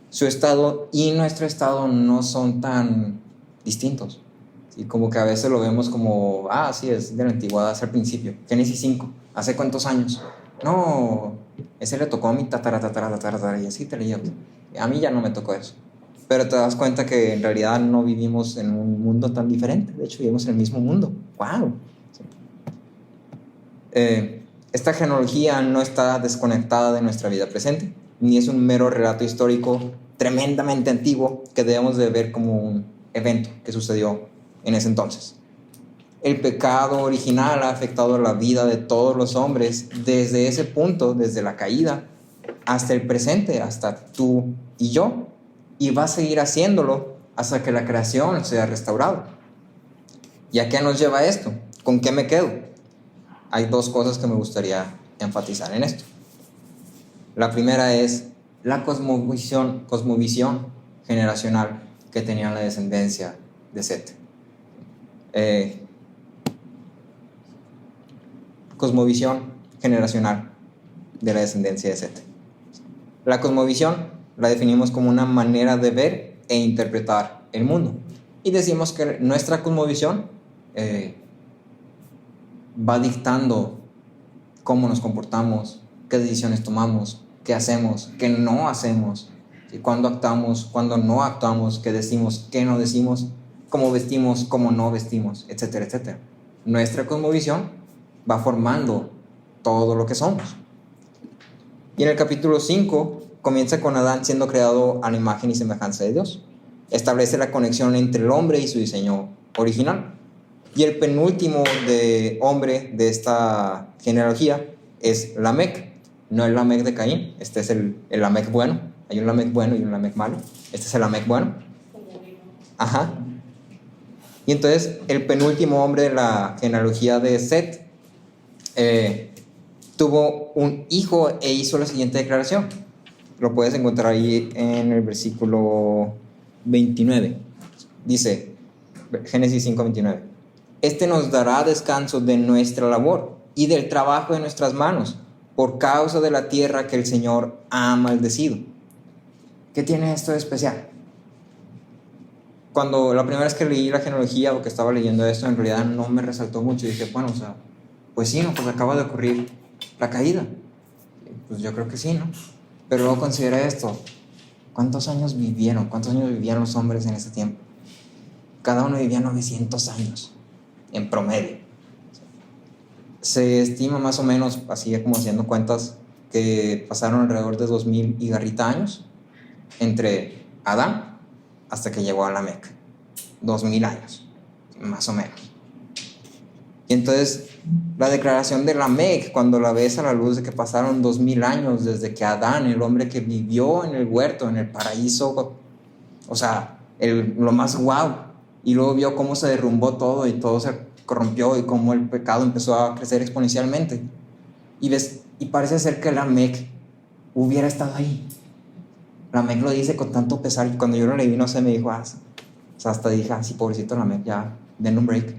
su estado y nuestro estado no son tan distintos. ¿Sí? Como que a veces lo vemos como, sí, es de la antigüedad, es al principio. Génesis 5, ¿hace cuántos años? No, ese le tocó a mi tatara, y así te leía. A mí ya no me tocó eso. Pero te das cuenta que en realidad no vivimos en un mundo tan diferente. De hecho, vivimos en el mismo mundo. ¡Wow! Esta genealogía no está desconectada de nuestra vida presente, ni es un mero relato histórico tremendamente antiguo que debemos de ver como un evento que sucedió en ese entonces. El pecado original ha afectado la vida de todos los hombres desde ese punto, desde la caída, hasta el presente, hasta tú y yo, y va a seguir haciéndolo hasta que la creación sea restaurada. ¿Y a qué nos lleva esto? ¿Con qué me quedo? Hay dos cosas que me gustaría enfatizar en esto. La primera es la cosmovisión generacional que tenía la descendencia de Set. Cosmovisión generacional de la descendencia de Set. La cosmovisión la definimos como una manera de ver e interpretar el mundo. Y decimos que nuestra cosmovisión va dictando cómo nos comportamos, qué decisiones tomamos, qué hacemos, qué no hacemos, cuándo actuamos, cuándo no actuamos, qué decimos, qué no decimos, cómo vestimos, cómo no vestimos, etcétera, etcétera. Nuestra cosmovisión va formando todo lo que somos. Y en el capítulo 5 comienza con Adán siendo creado a la imagen y semejanza de Dios. Establece la conexión entre el hombre y su diseño original. Y el penúltimo hombre de esta genealogía es Lamec. No el Lamec de Caín, este es el Lamec bueno. Hay un Lamec bueno y un Lamec malo. Este es el Lamec bueno. Ajá. Y entonces el penúltimo hombre de la genealogía de Set tuvo un hijo e hizo la siguiente declaración. Lo puedes encontrar ahí en el versículo 29. Dice, Génesis 5:29. Este nos dará descanso de nuestra labor y del trabajo de nuestras manos, por causa de la tierra que el Señor ha maldecido. ¿Qué tiene esto de especial? Cuando la primera vez que leí la genealogía o que estaba leyendo esto, en realidad no me resaltó mucho. Y dije, bueno, pues sí, ¿no? Pues acaba de ocurrir la caída. Pues yo creo que sí, ¿no? Pero luego considera esto. ¿Cuántos años vivieron? ¿Cuántos años vivían los hombres en ese tiempo? Cada uno vivía 900 años, en promedio. Se estima más o menos, así como haciendo cuentas, que pasaron alrededor de 2000 y garrita años entre Adán hasta que llegó a Lamec. 2000 años, más o menos. Y entonces la declaración de Lamec, cuando la ves a la luz de que pasaron 2000 años desde que Adán, el hombre que vivió en el huerto, en el paraíso, o sea, lo más guau, y luego vio cómo se derrumbó todo y todo se corrompió y cómo el pecado empezó a crecer exponencialmente, y parece ser que Lamec hubiera estado ahí. Lamec lo dice con tanto pesar, y cuando yo lo leí, no sé, me dijo, o sea, hasta dije, sí, pobrecito Lamec, ya, denle un break,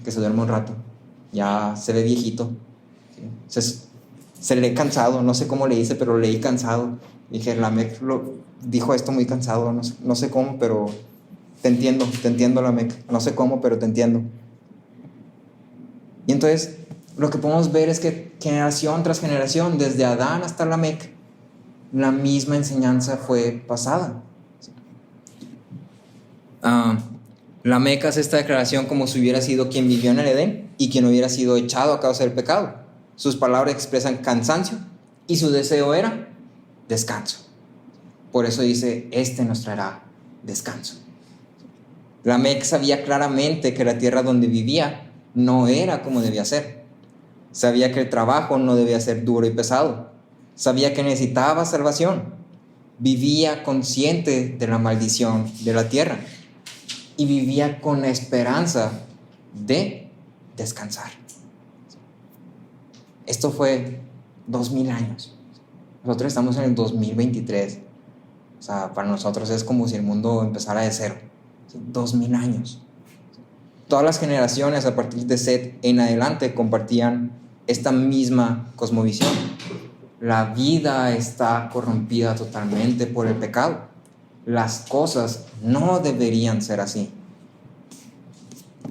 que se duerma un rato, ya se ve viejito, ¿sí? Se lee cansado, no sé cómo le hice, pero leí cansado. Dije, Lamec dijo esto muy cansado, no sé cómo, pero te entiendo Lamec, no sé cómo, pero te entiendo. Y entonces lo que podemos ver es que generación tras generación, desde Adán hasta Lamec, la misma enseñanza fue pasada. Lamec hace esta declaración como si hubiera sido quien vivió en el Edén y quien hubiera sido echado a causa del pecado. Sus palabras expresan cansancio y su deseo era descanso. Por eso dice, nos traerá descanso. Lamec sabía claramente que la tierra donde vivía no era como debía ser. Sabía que el trabajo no debía ser duro y pesado. Sabía que necesitaba salvación. Vivía consciente de la maldición de la tierra y vivía con la esperanza de descansar. Esto fue 2000 años. Nosotros estamos en el 2023. O sea, para nosotros es como si el mundo empezara de cero. 2000 años. Todas las generaciones a partir de Set en adelante compartían esta misma cosmovisión. La vida está corrompida totalmente por el pecado. Las cosas no deberían ser así.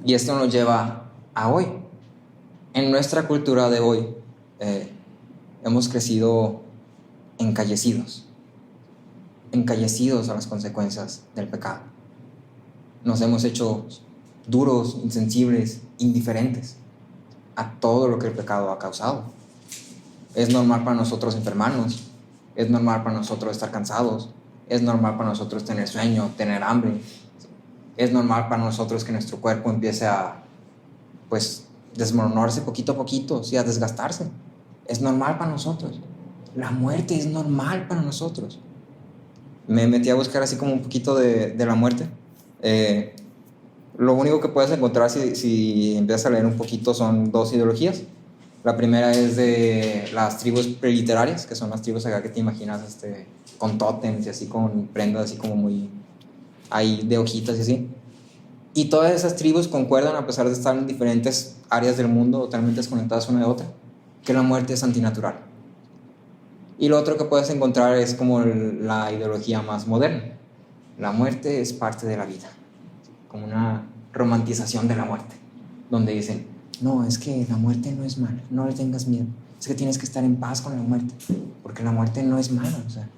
Y esto nos lleva a hoy. En nuestra cultura de hoy hemos crecido encallecidos a las consecuencias del pecado. Nos hemos hecho duros, insensibles, indiferentes a todo lo que el pecado ha causado. Es normal para nosotros enfermarnos, es normal para nosotros estar cansados, es normal para nosotros tener sueño, tener hambre, es normal para nosotros que nuestro cuerpo empiece a desmoronarse poquito a poquito, a desgastarse. Es normal para nosotros. La muerte es normal para nosotros. Me metí a buscar así como un poquito de la muerte. Lo único que puedes encontrar si empiezas a leer un poquito son dos ideologías. La primera es de las tribus preliterarias, que son las tribus acá que te imaginas con tótems y así, con prendas así como muy ahí de hojitas y así. Y todas esas tribus concuerdan, a pesar de estar en diferentes áreas del mundo totalmente desconectadas una de otra, que la muerte es antinatural. Y lo otro que puedes encontrar es como la ideología más moderna. La muerte es parte de la vida, como una romantización de la muerte, donde dicen, no, es que la muerte no es mala, no le tengas miedo, es que tienes que estar en paz con la muerte, porque la muerte no es mala. O sea,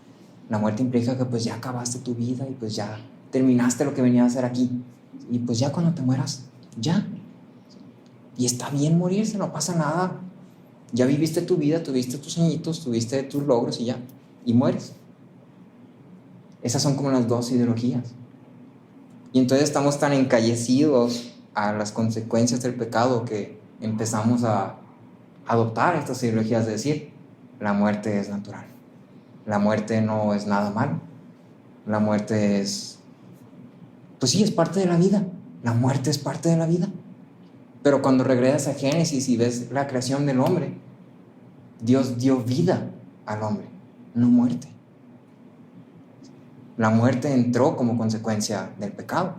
la muerte implica que pues ya acabaste tu vida y pues ya terminaste lo que venías a hacer aquí, y pues ya cuando te mueras, ya, y está bien morirse, no pasa nada. Ya viviste tu vida, tuviste tus añitos, tuviste tus logros y ya, y mueres. Esas son como las dos ideologías. Y entonces estamos tan encallecidos a las consecuencias del pecado que empezamos a adoptar estas ideologías de decir, la muerte es natural. La muerte no es nada malo. La muerte es, pues sí, es parte de la vida. La muerte es parte de la vida. Pero cuando regresas a Génesis y ves la creación del hombre, Dios dio vida al hombre, no muerte. La muerte entró como consecuencia del pecado.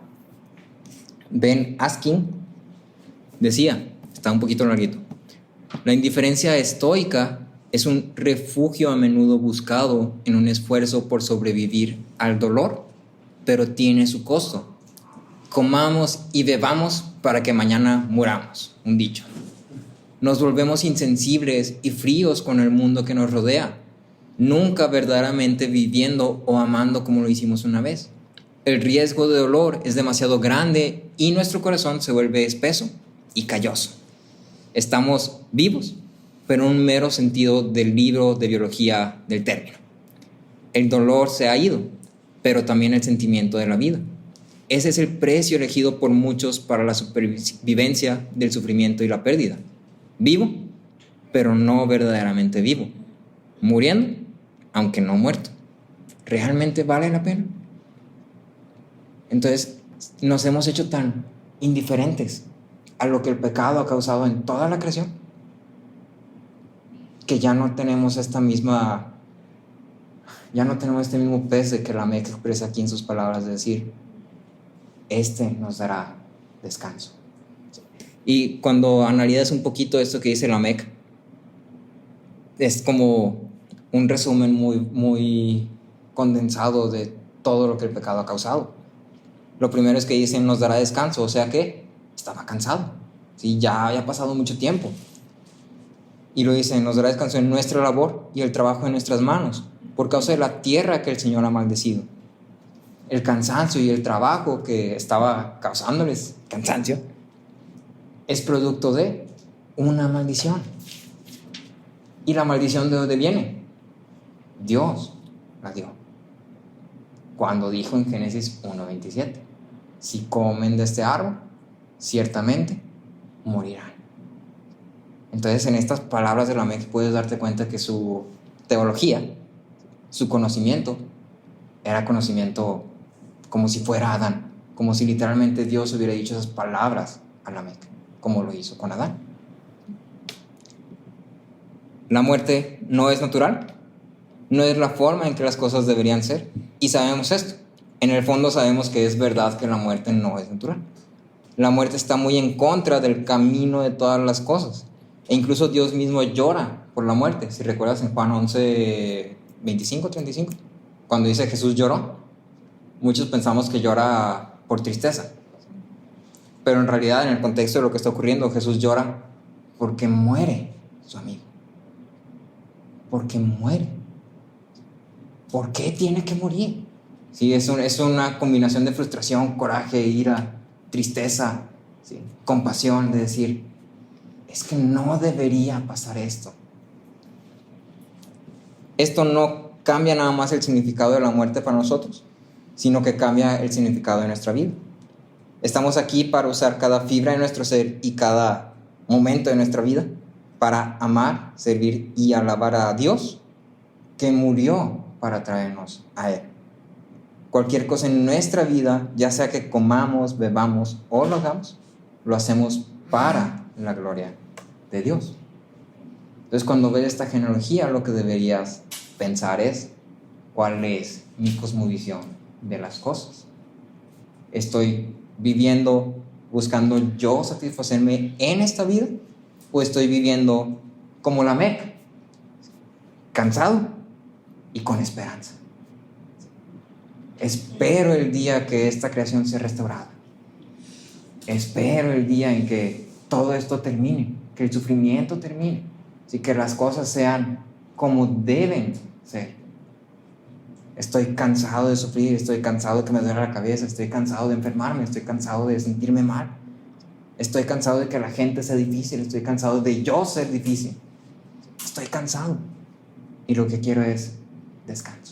Ben Askin decía, está un poquito larguito, la indiferencia estoica es un refugio a menudo buscado en un esfuerzo por sobrevivir al dolor, pero tiene su costo. Comamos y bebamos para que mañana muramos, un dicho. Nos volvemos insensibles y fríos con el mundo que nos rodea, nunca verdaderamente viviendo o amando como lo hicimos una vez. El riesgo de dolor es demasiado grande y nuestro corazón se vuelve espeso y calloso. Estamos vivos, pero en un mero sentido del libro de biología del término. El dolor se ha ido, pero también el sentimiento de la vida. Ese es el precio elegido por muchos para la supervivencia del sufrimiento y la pérdida. Vivo, pero no verdaderamente vivo. Muriendo, aunque no muerto. ¿Realmente vale la pena? Entonces, nos hemos hecho tan indiferentes a lo que el pecado ha causado en toda la creación, que ya no tenemos este mismo peso que la Meca expresa aquí en sus palabras, de decir, nos dará descanso. Y cuando analizas un poquito esto que dice la Meca, es como un resumen muy, muy condensado de todo lo que el pecado ha causado. Lo primero es que dicen, nos dará descanso, o sea que estaba cansado, ¿sí? Ya había pasado mucho tiempo. Y lo dicen, nos dará descanso en nuestra labor y el trabajo de nuestras manos, por causa de la tierra que el Señor ha maldecido. El cansancio y el trabajo que estaba causándoles cansancio es producto de una maldición. ¿Y la maldición de dónde viene? Dios la dio. Cuando dijo en Génesis 1:27, si comen de este árbol, ciertamente morirán. Entonces, en estas palabras de Lamec puedes darte cuenta que su teología, su conocimiento, era conocimiento como si fuera Adán, como si literalmente Dios hubiera dicho esas palabras a Lamec, como lo hizo con Adán. La muerte no es natural, no es la forma en que las cosas deberían ser, y sabemos esto. En el fondo sabemos que es verdad que la muerte no es natural. La muerte está muy en contra del camino de todas las cosas. E incluso Dios mismo llora por la muerte. Si recuerdas en Juan 11, 25, 35, cuando dice Jesús lloró, muchos pensamos que llora por tristeza. Pero en realidad, en el contexto de lo que está ocurriendo, Jesús llora porque muere su amigo. Porque muere. ¿Por qué tiene que morir? Sí, es una combinación de frustración, coraje, ira, tristeza, ¿sí? Compasión, de decir, es que no debería pasar esto. Esto no cambia nada más el significado de la muerte para nosotros, sino que cambia el significado de nuestra vida. Estamos aquí para usar cada fibra de nuestro ser y cada momento de nuestra vida para amar, servir y alabar a Dios, que murió para traernos a Él. Cualquier cosa en nuestra vida, ya sea que comamos, bebamos o lo hagamos, lo hacemos para la gloria de Dios. Entonces, cuando ves esta genealogía, lo que deberías pensar es, ¿cuál es mi cosmovisión de las cosas? ¿Estoy viviendo, buscando yo satisfacerme en esta vida? ¿O estoy viviendo como Lamec, cansado y con esperanza? Espero el día que esta creación sea restaurada. Espero el día en que todo esto termine, que el sufrimiento termine, y que las cosas sean como deben ser. Estoy cansado de sufrir, estoy cansado de que me duele la cabeza, estoy cansado de enfermarme, estoy cansado de sentirme mal, estoy cansado de que la gente sea difícil, estoy cansado de yo ser difícil. Estoy cansado y lo que quiero es descanso.